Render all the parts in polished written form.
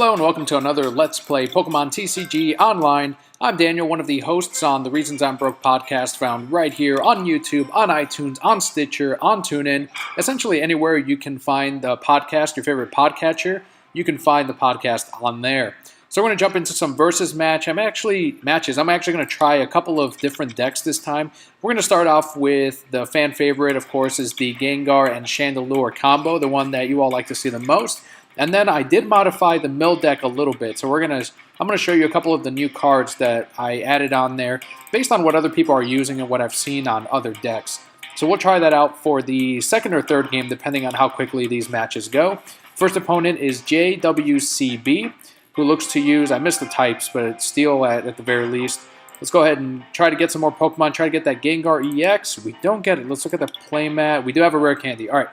Hello and welcome to another Let's Play Pokemon TCG Online. I'm Daniel, one of the hosts on the Reasons I'm Broke podcast, found right here on YouTube, on iTunes, on Stitcher, on TuneIn. Essentially anywhere you can find the podcast, your favorite podcatcher, you can find the podcast on there. So we're going to jump into some versus matches. I'm actually going to try a couple of different decks this time. We're going to start off with the fan favorite, of course, is the Gengar and Chandelure combo, the one that you all like to see the most. And then I did modify the mill deck a little bit, so I'm going to show you a couple of the new cards that I added on there based on what other people are using and what I've seen on other decks. So we'll try that out for the second or third game, depending on how quickly these matches go. First opponent is JWCB, who looks to use, I missed the types, but it's Steel at the very least. Let's go ahead and try to get some more Pokemon, try to get that Gengar-EX. We don't get it. Let's look at the playmat. We do have a rare candy. All right.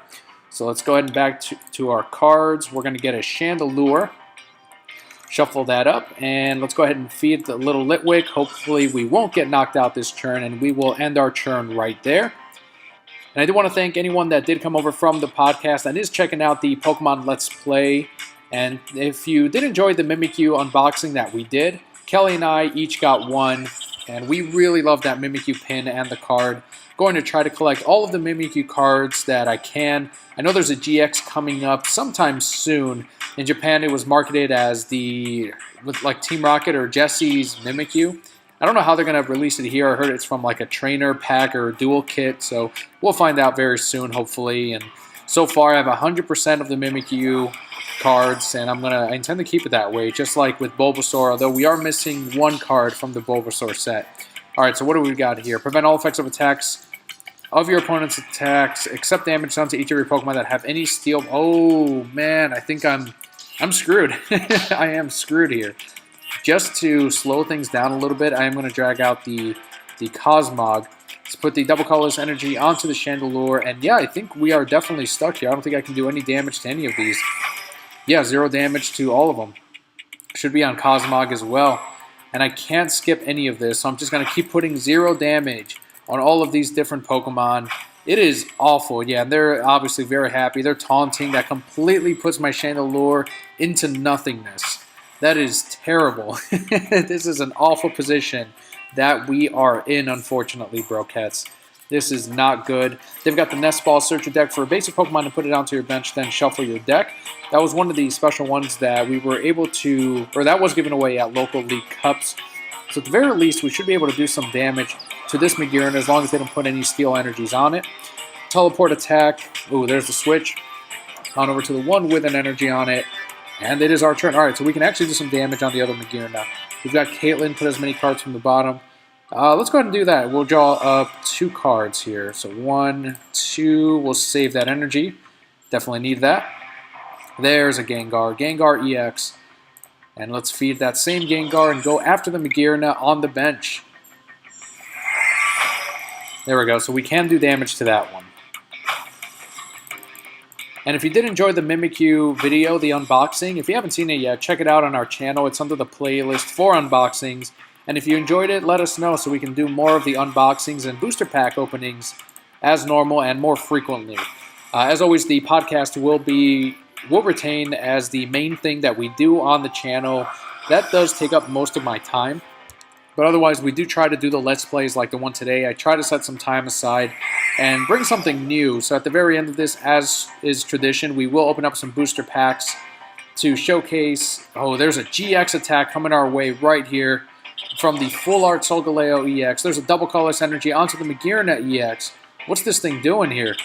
So let's go ahead and back to our cards. We're going to get a Chandelure. Shuffle that up, and let's go ahead and feed the little Litwick. Hopefully we won't get knocked out this turn, and we will end our turn right there. And I do want to thank anyone that did come over from the podcast and is checking out the Pokemon Let's Play. And if you did enjoy the Mimikyu unboxing that we did, Kelly and I each got one, and we really love that Mimikyu pin and the card. Going to try to collect all of the Mimikyu cards that I can. I know there's a GX coming up sometime soon. In Japan, it was marketed as like Team Rocket or Jesse's Mimikyu. I don't know how they're going to release it here. I heard it's from like a trainer pack or a dual kit, so we'll find out very soon, hopefully. And so far, I have 100% of the Mimikyu cards, and I intend to keep it that way, just like with Bulbasaur, although we are missing one card from the Bulbasaur set. All right, so what do we got here? Prevent all effects of attacks of your opponent's attacks, except damage done to each of your Pokemon that have any steel. Oh man, I think I'm screwed. I am screwed here. Just to slow things down a little bit, I am going to drag out the Cosmog. Let's put the double colorless energy onto the Chandelure, and yeah, I think we are definitely stuck here. I don't think I can do any damage to any of these. Yeah, 0 damage to all of them. Should be on Cosmog as well. And I can't skip any of this, so I'm just going to keep putting 0 damage on all of these different Pokemon. It is awful. Yeah, they're obviously very happy. They're taunting. That completely puts my Chandelure into nothingness. That is terrible. This is an awful position that we are in, unfortunately, Brokettes. This is not good. They've got the Nest Ball. Search your deck for a basic Pokemon and put it onto your bench, then shuffle your deck. That was one of the special ones that we were able to, or that was given away at local league cups. So at the very least, we should be able to do some damage to this Magearna as long as they don't put any steel energies on it. Teleport attack. Ooh, there's the switch. On over to the one with an energy on it. And it is our turn. All right, so we can actually do some damage on the other Magearna. We've got Caitlyn, put as many cards from the bottom. Let's go ahead and do that. We'll draw up 2 cards here. So 1, 2. We'll save that energy. Definitely need that. There's a Gengar. Gengar-EX. And let's feed that same Gengar and go after the Magearna on the bench. There we go. So we can do damage to that one. And if you did enjoy the Mimikyu video, the unboxing, if you haven't seen it yet, check it out on our channel. It's under the playlist for unboxings. And if you enjoyed it, let us know so we can do more of the unboxings and booster pack openings as normal and more frequently. As always, the podcast will retain as the main thing that we do on the channel. That does take up most of my time. But otherwise, we do try to do the Let's Plays like the one today. I try to set some time aside and bring something new. So at the very end of this, as is tradition, we will open up some booster packs to showcase. Oh, there's a GX attack coming our way right here from the Full Art Solgaleo-EX. There's a double colorless energy onto the Magearna-EX. What's this thing doing here?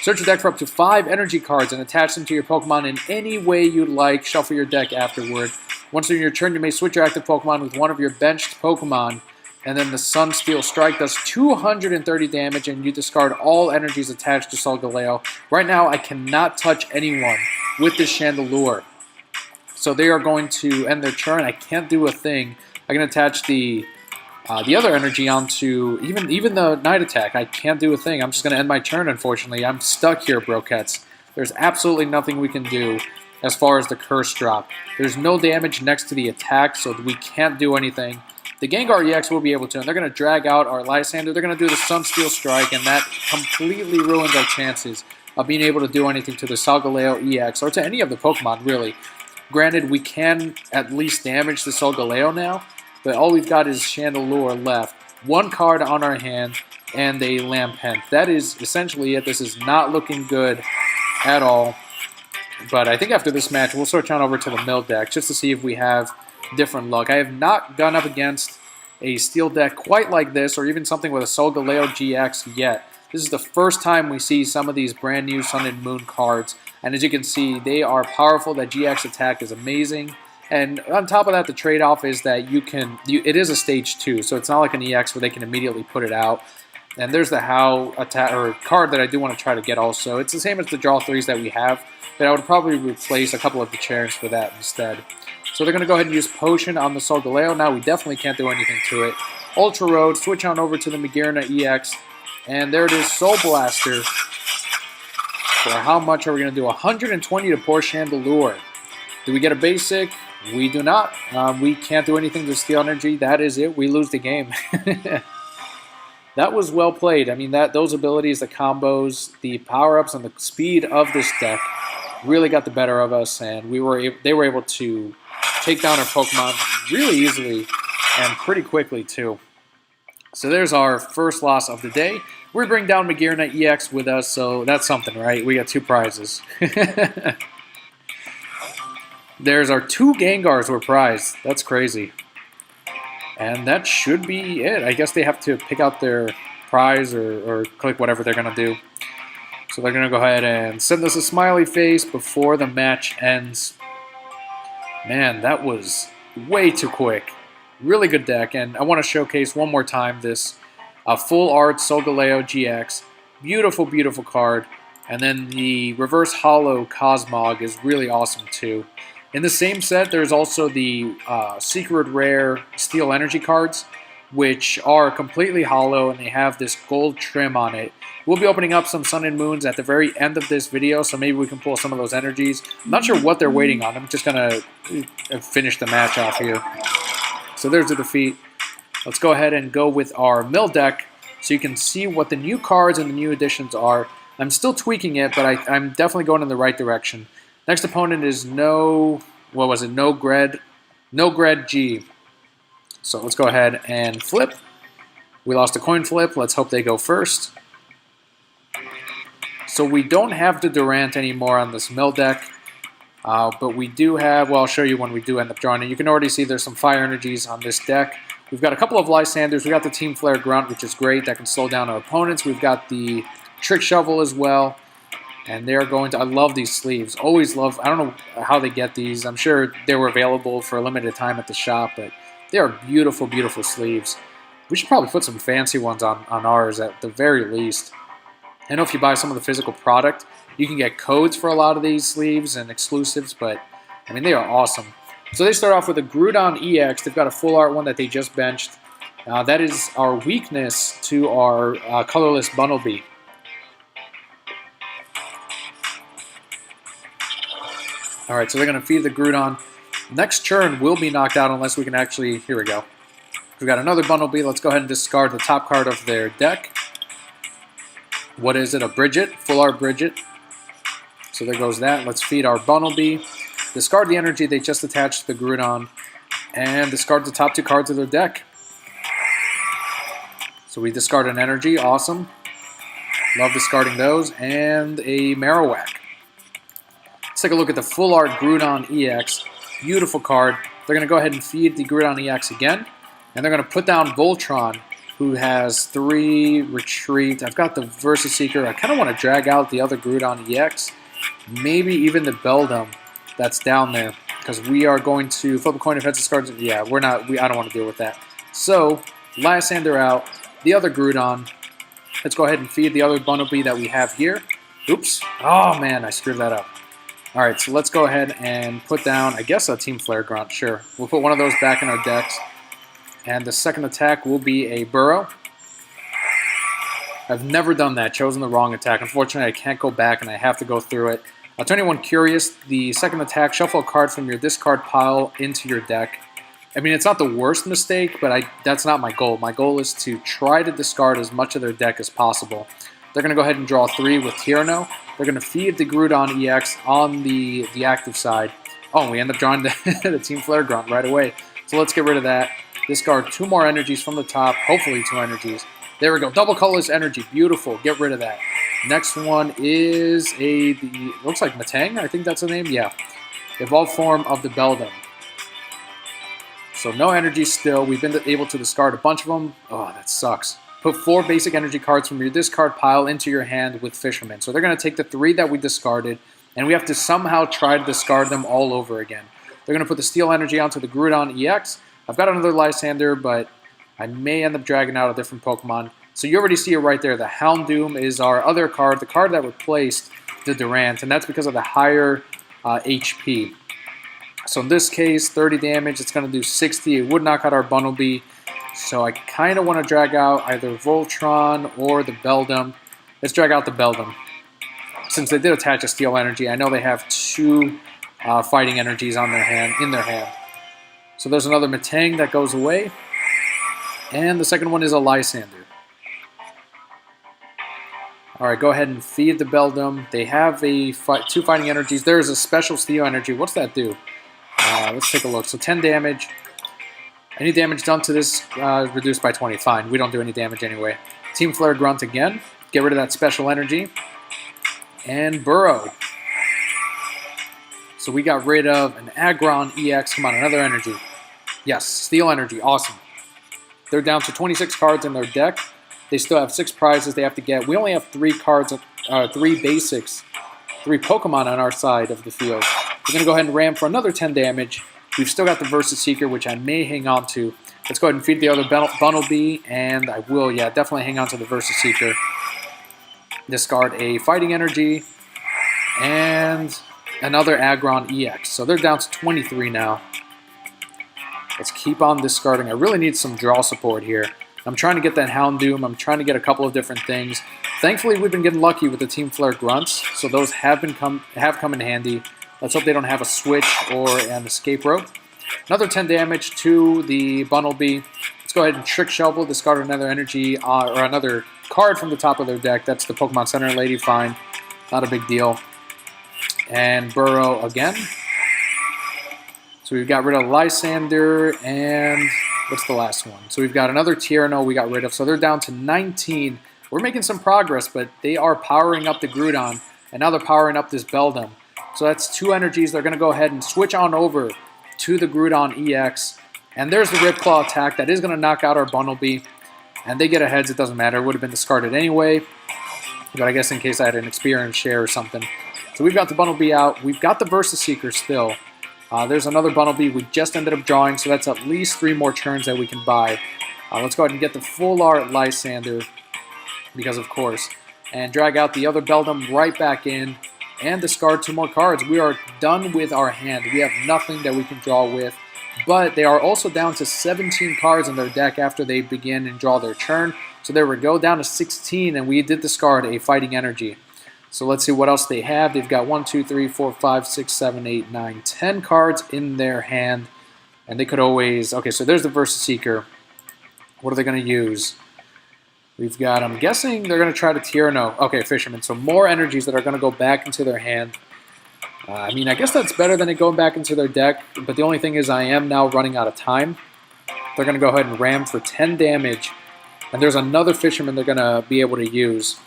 Search your deck for up to 5 energy cards and attach them to your Pokemon in any way you'd like. Shuffle your deck afterward. Once in your turn, you may switch your active Pokemon with one of your benched Pokemon. And then the Sunsteel Strike does 230 damage, and you discard all energies attached to Solgaleo. Right now, I cannot touch anyone with this Chandelure. So they are going to end their turn. I can't do a thing. I can attach the other energy onto even the Night Attack. I can't do a thing. I'm just going to end my turn, unfortunately. I'm stuck here, Brokettes. There's absolutely nothing we can do as far as the Curse Drop. There's no damage next to the attack, so we can't do anything. The Gengar-EX will be able to, and they're going to drag out our Lysander. They're going to do the Sunsteel Strike, and that completely ruins our chances of being able to do anything to the Solgaleo-EX, or to any of the Pokemon, really. Granted, we can at least damage the Solgaleo now, but all we've got is Chandelure left. One card on our hand and a Lampent. That is essentially it. This is not looking good at all. But I think after this match, we'll switch on over to the mill deck just to see if we have different luck. I have not gone up against a steel deck quite like this, or even something with a Solgaleo-GX yet. This is the first time we see some of these brand new Sun and Moon cards. And as you can see, they are powerful. That GX attack is amazing. And on top of that, the trade-off is that it is a stage 2, so it's not like an EX where they can immediately put it out. And there's the How attack or card that I do want to try to get also. It's the same as the draw 3s that we have, but I would probably replace a couple of the chairs for that instead. So they're going to go ahead and use Potion on the Solgaleo. Now we definitely can't do anything to it. Ultra Road, switch on over to the Magearna-EX, and there it is, Soul Blaster. For how much are we going to do? 120 to poor Chandelure. Do we get a basic? We do not. We can't do anything to Steel Energy. That is it. We lose the game. That was well played. I mean, those abilities, the combos, the power-ups, and the speed of this deck really got the better of us, and they were able to take down our Pokemon really easily and pretty quickly, too. So there's our first loss of the day. We bring down Magearna-EX with us, so that's something, right? We got 2 prizes. There's our 2 Gengars were prized. That's crazy. And that should be it. I guess they have to pick out their prize or click whatever they're going to do. So they're going to go ahead and send us a smiley face before the match ends. Man, that was way too quick. Really good deck. And I want to showcase one more time this full art Solgaleo-GX. Beautiful, beautiful card. And then the reverse holo Cosmog is really awesome too. In the same set, there's also the secret rare Steel Energy cards, which are completely hollow, and they have this gold trim on it. We'll be opening up some Sun and Moons at the very end of this video, so maybe we can pull some of those energies. I'm not sure what they're waiting on. I'm just going to finish the match off here. So there's the defeat. Let's go ahead and go with our mill deck so you can see what the new cards and the new additions are. I'm still tweaking it, but I'm definitely going in the right direction. Next opponent is No Gred G. So let's go ahead and flip. We lost a coin flip. Let's hope they go first. So we don't have the Durant anymore on this mill deck. But we do have, well, I'll show you when we do end up drawing it. You can already see there's some fire energies on this deck. We've got a couple of Lysanders. We got the Team Flare Grunt, which is great. That can slow down our opponents. We've got the Trick Shovel as well. And they're going to, I love these sleeves. Always love, I don't know how they get these. I'm sure they were available for a limited time at the shop, but they are beautiful, beautiful sleeves. We should probably put some fancy ones on ours at the very least. I know if you buy some of the physical product, you can get codes for a lot of these sleeves and exclusives, but I mean, they are awesome. So they start off with a Groudon-EX. They've got a full art one that they just benched. That is our weakness to our colorless Bunnelby. Alright, so they're going to feed the Groudon. Next turn will be knocked out unless we can actually... Here we go. We've got another Bunnelby. Let's go ahead and discard the top card of their deck. What is it? A Bridget. Full art Bridget. So there goes that. Let's feed our Bunnelby. Discard the energy they just attached to the Groudon. And discard the top 2 cards of their deck. So we discard an energy. Awesome. Love discarding those. And a Marowak. Let's take a look at the full art Groudon-EX. Beautiful card. They're going to go ahead and feed the Groudon-EX again. And they're going to put down Voltron, who has 3 retreat. I've got the Versus Seeker. I kind of want to drag out the other Groudon-EX. Maybe even the Beldum that's down there. Because we are going to flip a coin if heads discards. Yeah, I don't want to deal with that. So, Lysander out. The other Groudon. Let's go ahead and feed the other Bunnelby that we have here. Oops. Oh man, I screwed that up. Alright, so let's go ahead and put down, I guess, a Team Flare Grunt. Sure. We'll put one of those back in our decks. And the second attack will be a Burrow. I've never done that, chosen the wrong attack. Unfortunately, I can't go back and I have to go through it. To anyone curious, the second attack, shuffle a card from your discard pile into your deck. I mean, it's not the worst mistake, but that's not my goal. My goal is to try to discard as much of their deck as possible. They're going to go ahead and draw 3 with Tierno. They're going to feed the Groudon-EX on the active side. Oh, we end up drawing the Team Flare Grunt right away. So let's get rid of that. Discard 2 more energies from the top. Hopefully 2 energies. There we go. Double colorless energy. Beautiful. Get rid of that. Next one is looks like Matang. I think that's the name. Yeah. Evolved form of the Beldum. So no energy still. We've been able to discard a bunch of them. Oh, that sucks. Put 4 basic energy cards from your discard pile into your hand with Fisherman. So they're going to take the 3 that we discarded, and we have to somehow try to discard them all over again. They're going to put the Steel Energy onto the Groudon-EX. I've got another Lysander, but I may end up dragging out a different Pokemon. So you already see it right there. The Houndoom is our other card, the card that replaced the Durant, and that's because of the higher HP. So in this case, 30 damage, it's going to do 60. It would knock out our Bunnelby. So I kind of want to drag out either Voltron or the Beldum. Let's drag out the Beldum. Since they did attach a Steel Energy, I know they have 2 fighting energies in their hand. So there's another Matang that goes away. And the second one is a Lysander. Alright, go ahead and feed the Beldum. They have 2 fighting energies. There's a special Steel Energy. What's that do? Let's take a look. So 10 damage. Any damage done to this reduced by 20. Fine, we don't do any damage anyway. Team Flare Grunt again. Get rid of that special energy. And Burrow. So we got rid of an Aggron-EX. Come on, another energy. Yes, Steel Energy. Awesome. They're down to 26 cards in their deck. They still have 6 prizes they have to get. We only have 3 cards, 3 basics, 3 Pokemon on our side of the field. We're going to go ahead and ram for another 10 damage. We've still got the Versus Seeker, which I may hang on to. Let's go ahead and feed the other Bunnelby, and I will, yeah, definitely hang on to the Versus Seeker. Discard a Fighting Energy, and another Aggron-EX. So they're down to 23 now. Let's keep on discarding. I really need some draw support here. I'm trying to get that Houndoom. I'm trying to get a couple of different things. Thankfully, we've been getting lucky with the Team Flare Grunts, so those have come in handy. Let's hope they don't have a switch or an escape rope. Another 10 damage to the Bunnelby. Let's go ahead and Trick Shovel, discard another energy or another card from the top of their deck. That's the Pokemon Center Lady. Fine. Not a big deal. And Burrow again. So we've got rid of Lysander and what's the last one? So we've got another Tierno we got rid of. So they're down to 19. We're making some progress, but they are powering up the Groudon, and now they're powering up this Beldum. So that's 2 energies. They're going to go ahead and switch on over to the Groudon-EX. And there's the Rip Claw attack. That is going to knock out our Bunnelby. And they get a heads. It doesn't matter. It would have been discarded anyway. But I guess in case I had an experience share or something. So we've got the Bunnelby out. We've got the Versus Seeker still. There's another Bunnelby we just ended up drawing. So that's at least 3 more turns that we can buy. Let's go ahead and get the full art Lysander. Because of course. And drag out the other Beldum right back in. And discard 2 more cards. We are done with our hand. We have nothing that we can draw with. But they are also down to 17 cards in their deck after they begin and draw their turn. So there we go, down to 16, and we did discard a Fighting Energy. So let's see what else they have. They've got 1, 2, 3, 4, 5, 6, 7, 8, 9, 10 cards in their hand. And they could always... Okay, so there's the Versus Seeker. What are they going to use? We've got, I'm guessing they're going to try to Tierno. Okay, Fisherman. So more energies that are going to go back into their hand. I mean, I guess that's better than it going back into their deck. But the only thing is I am now running out of time. They're going to go ahead and ram for 10 damage. And there's another Fisherman they're going to be able to use.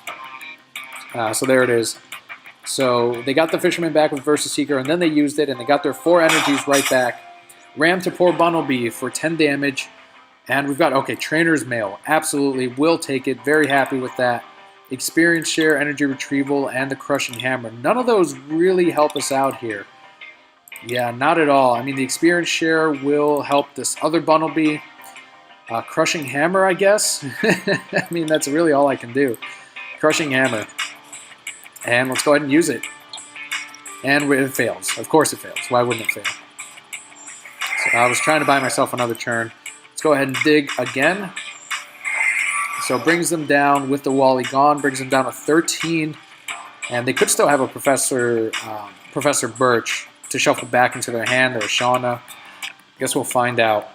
So there it is. So they got the Fisherman back with Versus Seeker, and then they used it, and they got their 4 energies right back. Ram to poor Bunnelby for 10 damage. And we've got, okay, Trainer's Mail. Absolutely, will take it. Very happy with that. Experience Share, Energy Retrieval, and the Crushing Hammer. None of those really help us out here. Yeah, not at all. I mean, the Experience Share will help this other Bunnelby. Crushing Hammer, I guess. I mean, that's really all I can do. Crushing Hammer. And let's go ahead and use it. And it fails. Of course it fails. Why wouldn't it fail? So I was trying to buy myself another turn. Let's go ahead and dig again. So it brings them down with the Wally gone, brings them down to 13. And they could still have a Professor Birch to shuffle back into their hand, or a Shauna. I guess we'll find out.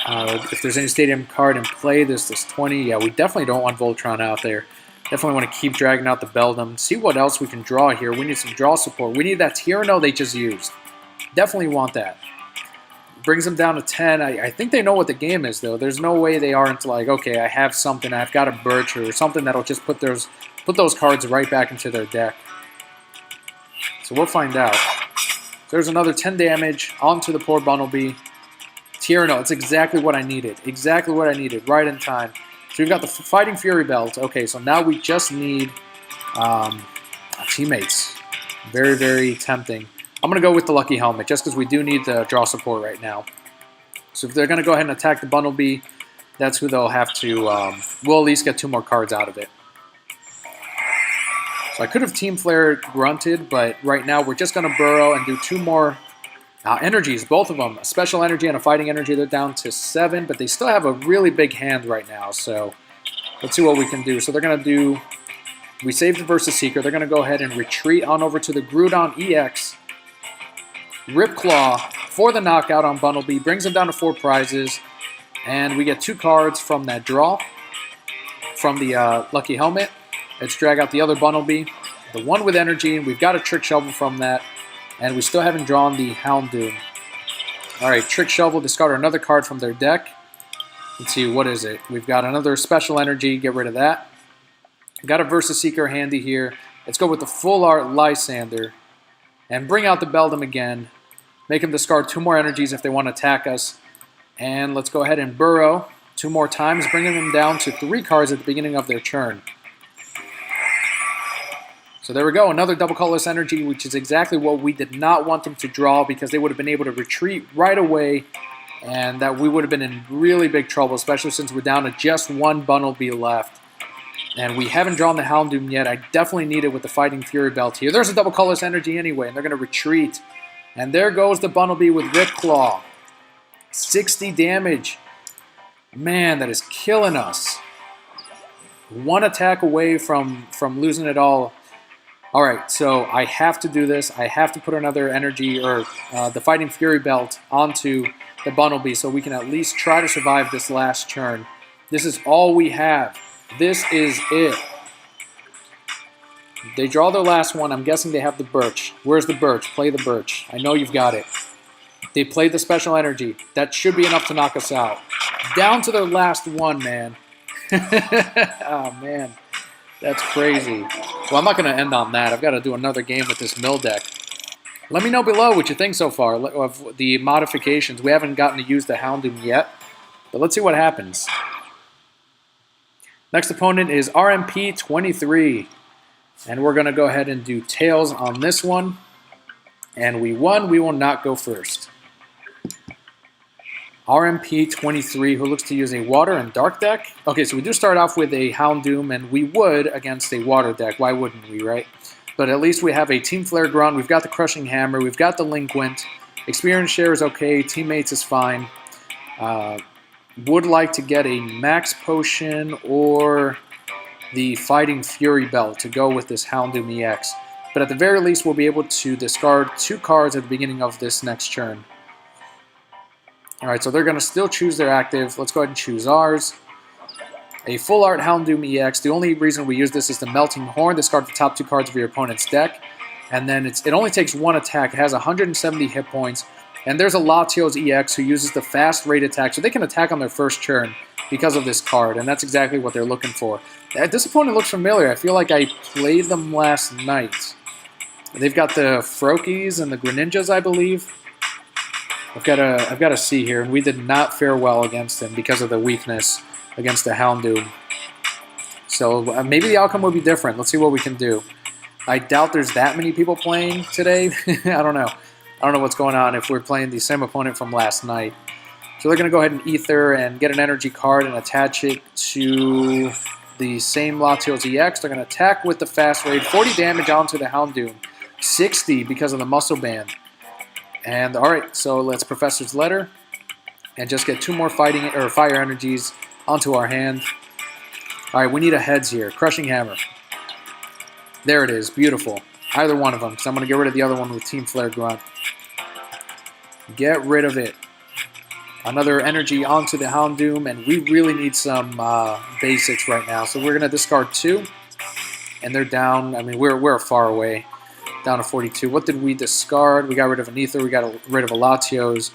If there's any Stadium card in play, there's this 20. Yeah, we definitely don't want Voltron out there. Definitely want to keep dragging out the Beldum. See what else we can draw here. We need some draw support. We need that Tierno they just used. Definitely want that. Brings them down to 10. I think they know what the game is, though. There's no way they aren't like, okay, I have something. I've got a Birch or something that'll just put those cards right back into their deck. So we'll find out. There's another 10 damage onto the poor Bunnelby. Tyranno, it's exactly what I needed. Exactly what I needed, right in time. So we've got the Fighting Fury Belt. Okay, so now we just need teammates. Very, very tempting. I'm going to go with the Lucky Helmet, just because we do need the draw support right now. So if they're going to go ahead and attack the Bunnelby, that's who they'll have to... we'll at least get 2 more cards out of it. So I could have Team Flare grunted, but right now we're just going to burrow and do 2 more energies, both of them. A Special Energy and a Fighting Energy. They're down to 7, but they still have a really big hand right now. So let's see what we can do. So they're going to do... We saved the Versus Seeker. They're going to go ahead and retreat on over to the Groudon-EX. Rip Claw for the knockout on Bunnelby. Brings him down to 4 prizes. And we get 2 cards from that draw from the Lucky Helmet. Let's drag out the other Bunnelby. The one with energy. We've got a Trick Shovel from that. And we still haven't drawn the Houndoom. Alright, Trick Shovel. Discard another card from their deck. Let's see, what is it? We've got another Special Energy. Get rid of that. Got a Versus Seeker handy here. Let's go with the Full Art Lysander. And bring out the Beldum again. Make them discard 2 more energies if they want to attack us. And let's go ahead and burrow 2 more times, bringing them down to 3 cards at the beginning of their turn. So there we go, another double colorless energy, which is exactly what we did not want them to draw, because they would have been able to retreat right away, and that we would have been in really big trouble, especially since we're down to just 1 Bunnelby left. And we haven't drawn the Houndoom yet. I definitely need it with the Fighting Fury Belt here. There's a double colorless energy anyway, and they're going to retreat. And there goes the Bunnelby with Rip Claw. 60 damage. Man, that is killing us. 1 attack away from losing it all. Alright, so I have to do this. I have to put another energy, or the Fighting Fury Belt, onto the Bunnelby so we can at least try to survive this last turn. This is all we have. This is it. They draw their last one. I'm guessing they have the Birch. Where's the Birch? Play the Birch. I know you've got it. They played the Special Energy. That should be enough to knock us out. Down to their last one, man. Oh, man. That's crazy. Well, I'm not going to end on that. I've got to do another game with this mill deck. Let me know below what you think so far of the modifications. We haven't gotten to use the Houndoom yet, but let's see what happens. Next opponent is RMP23, and we're going to go ahead and do Tails on this one. And we won. We will not go first. RMP23, who looks to use a Water and Dark deck. Okay, so we do start off with a Houndoom, and we would against a Water deck. Why wouldn't we, right? But at least we have a Team Flare Grunt. We've got the Crushing Hammer. We've got the Linquent. Experience Share is okay. Teammates is fine. Would like to get a Max Potion or the Fighting Fury Belt to go with this Houndoom-EX. But at the very least, we'll be able to discard 2 cards at the beginning of this next turn. Alright, so they're going to still choose their active. Let's go ahead and choose ours. A Full Art Houndoom-EX. The only reason we use this is the Melting Horn. Discard the top 2 cards of your opponent's deck. And then it only takes 1 attack. It has 170 hit points. And there's a Latios-EX who uses the fast rate attack. So they can attack on their first turn because of this card. And that's exactly what they're looking for. This opponent looks familiar. I feel like I played them last night. They've got the Froakies and the Greninjas, I believe. I've got to see here. And we did not fare well against them because of the weakness against the Houndoom. So maybe the outcome will be different. Let's see what we can do. I doubt there's that many people playing today. I don't know. I don't know what's going on if we're playing the same opponent from last night. So they're going to go ahead and Ether and get an energy card and attach it to the same Latios-EX. They're going to attack with the fast raid. 40 damage onto the Houndoom. 60 because of the muscle band. And alright, so let's Professor's Letter and just get 2 more fire energies onto our hand. Alright, we need a heads here. Crushing Hammer. There it is. Beautiful. Either one of them, because I'm going to get rid of the other one with Team Flare Grunt. Get rid of it. Another energy onto the Houndoom, and we really need some basics right now. So we're going to discard 2, and they're down. I mean, we're far away. Down to 42. What did we discard? We got rid of an Ether. We got rid of a Latios.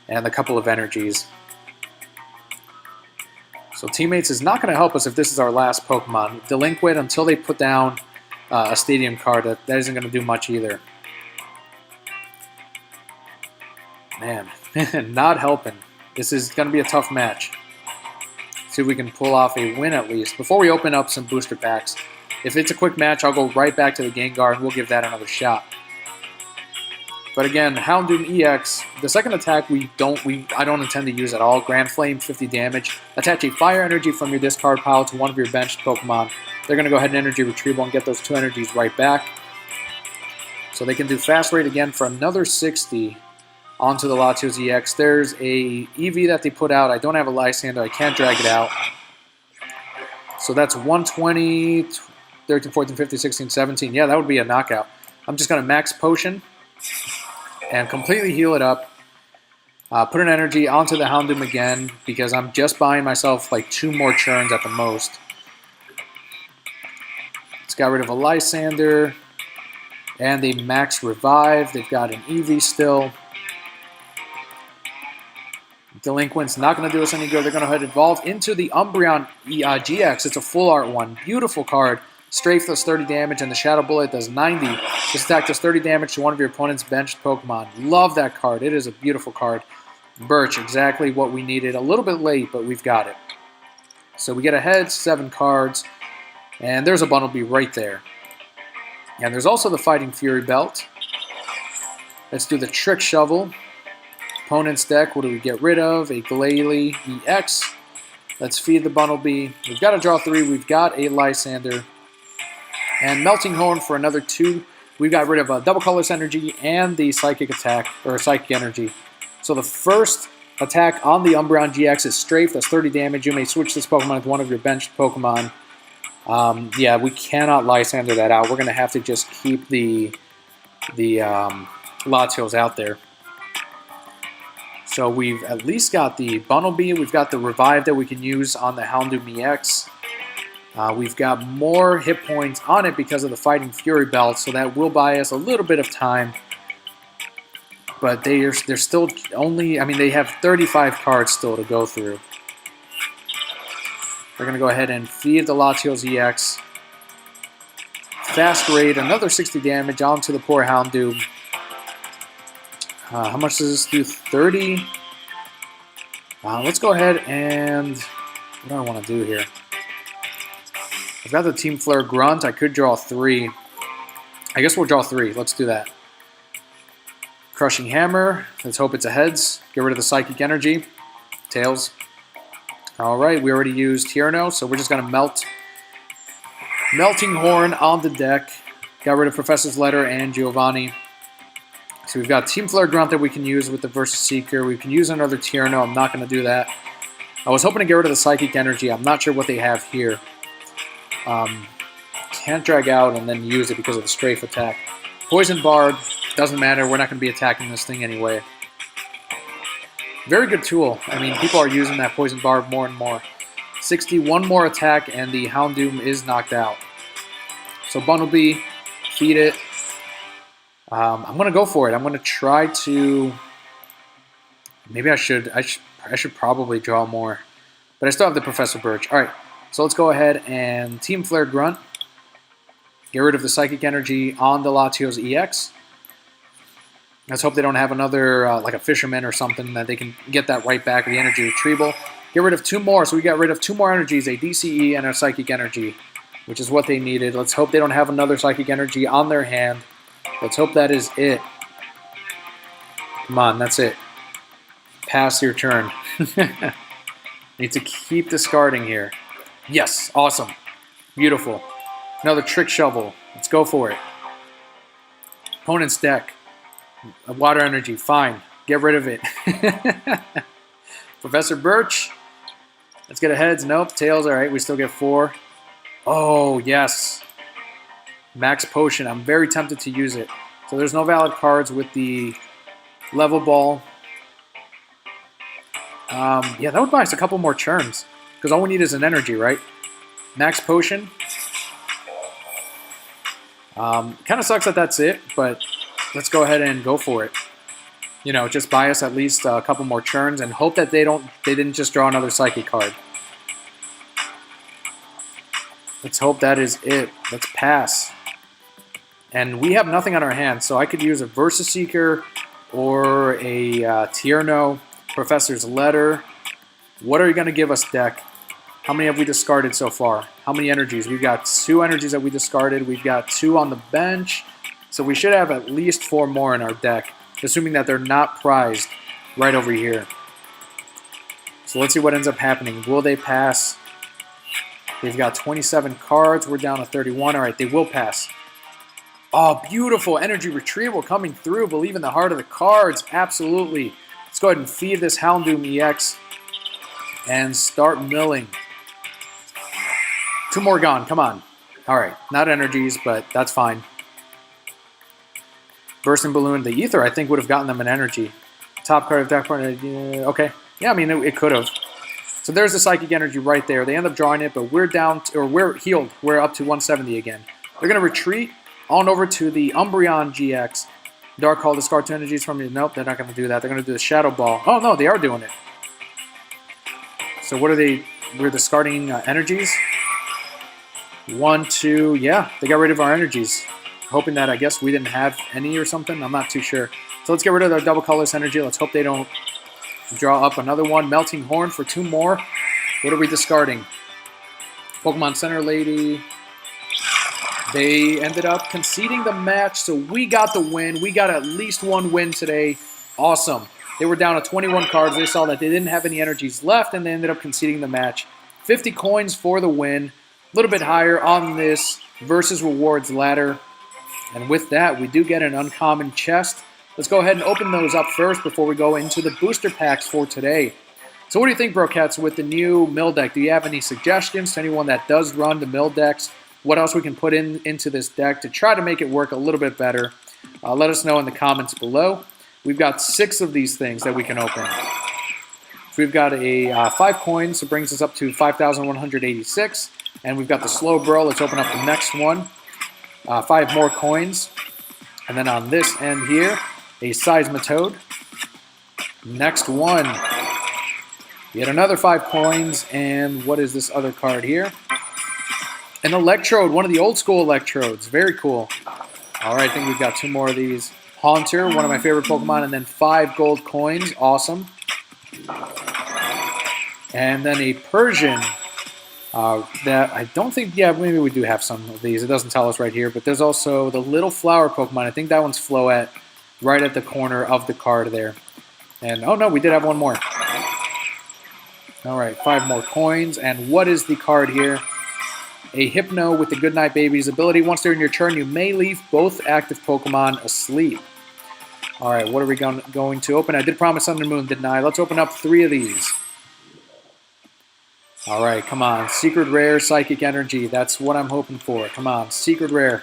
And a couple of energies. So Teammates is not going to help us if this is our last Pokemon. Delinquent, until they put down a Stadium card, that isn't going to do much either. Man, not helping. This is going to be a tough match. See if we can pull off a win at least. Before we open up some booster packs, if it's a quick match, I'll go right back to the Gengar and we'll give that another shot. But again, Houndoom-EX, the second attack I don't intend to use at all. Grand Flame, 50 damage. Attach a fire energy from your discard pile to one of your benched Pokemon. They're going to go ahead and energy retrieval and get those 2 energies right back. So they can do fast rate again for another 60 onto the Latios-EX. There's a EV that they put out. I don't have a Lysander. I can't drag it out. So that's 120, 13, 14, 15, 16, 17. Yeah, that would be a knockout. I'm just going to max Potion and completely heal it up. Put an energy onto the Houndoom again because I'm just buying myself like 2 more churns at the most. Let's get rid of a Lysander and a max revive. They've got an EV still. Delinquent's not going to do us any good. They're going to go ahead and evolve into the Umbreon-GX. It's a full art one. Beautiful card. Strafe does 30 damage, and the Shadow Bullet does 90. This attack does 30 damage to one of your opponent's benched Pokemon. Love that card. It is a beautiful card. Birch, exactly what we needed. A little bit late, but we've got it. So we get ahead, 7 cards, and there's a Bumblebee right there. And there's also the Fighting Fury Belt. Let's do the Trick Shovel. Opponent's deck, what do we get rid of? A Solgaleo-GX. Let's feed the Bumblebee. We've got to draw 3. We've got a Lysander. And Melting Horn for another 2. We got rid of a Double Colorless Energy and the Psychic Attack, or Psychic Energy. So the first attack on the Umbreon-GX is Strafe. That's 30 damage. You may switch this Pokemon with one of your benched Pokemon. Yeah, we cannot Lysander that out. We're going to have to just keep the Latios out there. So we've at least got the Bumblebee. We've got the Revive that we can use on the Houndoom-EX. We've got more hit points on it because of the Fighting Fury Belt, so that will buy us a little bit of time. But they're still only, I mean, they have 35 cards still to go through. We're going to go ahead and feed the Latios-EX. Fast Raid, another 60 damage onto the poor Houndoom. How much does this do? 30? Let's go ahead and, what do I want to do here? I've got the Team Flare Grunt. I could draw 3. I guess we'll draw 3. Let's do that. Crushing Hammer. Let's hope it's a heads. Get rid of the Psychic Energy. Tails. Alright, we already used Tierno, so we're just going to melt. Melting Horn on the deck. Got rid of Professor's Letter and Giovanni. So we've got Team Flare Grunt that we can use with the Versus Seeker. We can use another Tierno. I'm not going to do that. I was hoping to get rid of the Psychic Energy. I'm not sure what they have here. Can't drag out and then use it because of the Strafe attack. Poison Barb, doesn't matter. We're not going to be attacking this thing anyway. Very good tool. I mean, people are using that Poison Barb more and more. 61 more attack and the Houndoom is knocked out. So Bumblebee, feed it. I'm going to go for it. I'm going to try to... Maybe I should probably draw more. But I still have the Professor Birch. Alright, so let's go ahead and Team Flare Grunt. Get rid of the Psychic Energy on the Latios-EX. Let's hope they don't have another, like a Fisherman or something, that they can get that right back with the Energy Retrieval. Get rid of 2 more, so we got rid of 2 more energies, a DCE and a Psychic Energy, which is what they needed. Let's hope they don't have another Psychic Energy on their hand. Let's hope that is it. Come on, that's it. Pass your turn. Need to keep discarding here. Yes, awesome. Beautiful. Another Trick Shovel. Let's go for it. Opponent's deck. Water Energy, fine. Get rid of it. Professor Birch. Let's get a heads. Nope. Tails, alright. We still get 4. Oh, yes. Max Potion. I'm very tempted to use it. So there's no valid cards with the Level Ball. Yeah, that would buy us a couple more churns. Because all we need is an energy, right? Max Potion. Kind of sucks that that's it, but let's go ahead and go for it. Just buy us at least a couple more turns and hope that they didn't just draw another Psychic card. Let's hope that is it. Let's pass. And we have nothing on our hands, so I could use a Versus Seeker or a Tierno, Professor's Letter. What are you going to give us, deck? How many have we discarded so far? How many energies? We've got 2 energies that we discarded. We've got 2 on the bench. So we should have at least 4 more in our deck, assuming that they're not prized right over here. So let's see what ends up happening. Will they pass? They've got 27 cards. We're down to 31. All right, they will pass. Oh, beautiful energy retrieval coming through. Believe in the heart of the cards. Absolutely. Let's go ahead and feed this Houndoom-EX and start milling. 2 more gone. Come on. All right. Not energies, but that's fine. Bursting Balloon. The Ether, I think, would have gotten them an energy. Top card of deck card. Okay. Yeah, I mean, it could have. So there's the Psychic energy right there. They end up drawing it, but we're down, we're healed. We're up to 170 again. They're going to retreat on over to the Umbreon-GX. Dark Call, discard 2 energies from you. Nope, they're not going to do that. They're going to do the Shadow Ball. Oh, no, they are doing it. So what are they? We're discarding energies. 1, 2, yeah, they got rid of our energies. Hoping that, I guess, we didn't have any or something. I'm not too sure. So let's get rid of their double colorless energy. Let's hope they don't draw up another one. Melting Horn for 2 more. What are we discarding? Pokemon Center Lady. They ended up conceding the match, so we got the win. We got at least 1 win today. Awesome. They were down to 21 cards. They saw that they didn't have any energies left, and they ended up conceding the match. 50 coins for the win. A little bit higher on this versus rewards ladder. And with that, we do get an uncommon chest. Let's go ahead and open those up first before we go into the booster packs for today. So what do you think, Brocats, with the new mill deck? Do you have any suggestions to anyone that does run the mill decks? What else we can put into this deck to try to make it work a little bit better? Let us know in the comments below. We've got 6 of these things that we can open. So we've got a 5 coins, so it brings us up to 5,186. And we've got the Slowbro. Let's open up the next one. 5 more coins. And then on this end here, a Seismitoad. Next one. Yet another 5 coins. And what is this other card here? An Electrode, one of the old school Electrodes. Very cool. All right, I think we've got 2 more of these. Haunter, one of my favorite Pokemon, and then 5 gold coins. Awesome. And then a Persian that I don't think, yeah, maybe we do have some of these. It doesn't tell us right here, but there's also the little flower Pokemon. I think that one's Floette, right at the corner of the card there. And, oh no, we did have 1 more. All right, 5 more coins. And what is the card here? A Hypno with the Goodnight Babies ability. Once during your turn, you may leave both active Pokemon asleep. All right, what are we going to open? I did promise Sun and Moon, didn't I? Let's open up 3 of these. All right, come on. Secret Rare, Psychic Energy. That's what I'm hoping for. Come on, Secret Rare.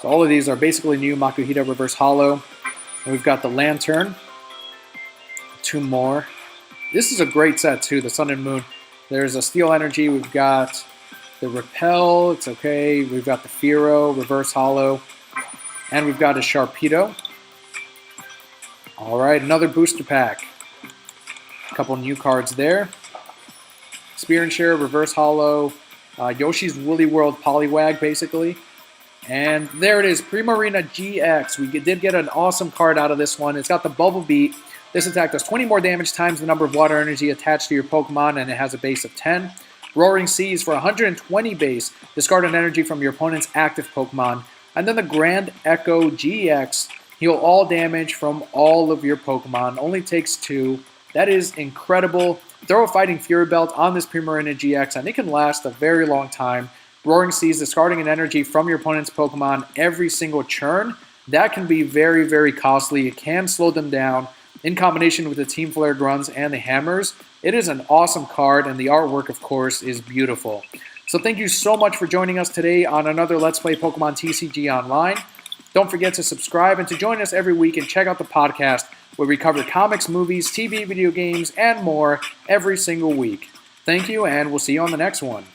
So all of these are basically new. Makuhita Reverse Hollow. And we've got the Lantern. 2 more. This is a great set, too, the Sun and Moon. There's a Steel Energy. We've got the Repel, it's okay. We've got the Fearow, Reverse Hollow, and we've got a Sharpedo. All right, another booster pack. A couple new cards there. Spear and Share, Reverse Hollow, Yoshi's Woolly World Poliwag, basically. And there it is, Primarina GX. We did get an awesome card out of this one. It's got the Bubble Beat. This attack does 20 more damage times the number of water energy attached to your Pokemon, and it has a base of 10. Roaring Seas for 120 base. Discard an energy from your opponent's active Pokemon. And then the Grand Echo GX. Heal all damage from all of your Pokemon. Only takes 2. That is incredible. Throw a Fighting Fury Belt on this Primarina GX, and it can last a very long time. Roaring Seas, discarding an energy from your opponent's Pokemon every single churn. That can be very, very costly. It can slow them down. In combination with the Team Flare Grunts and the Hammers, it is an awesome card, and the artwork, of course, is beautiful. So thank you so much for joining us today on another Let's Play Pokemon TCG Online. Don't forget to subscribe and to join us every week and check out the podcast where we cover comics, movies, TV, video games, and more every single week. Thank you, and we'll see you on the next one.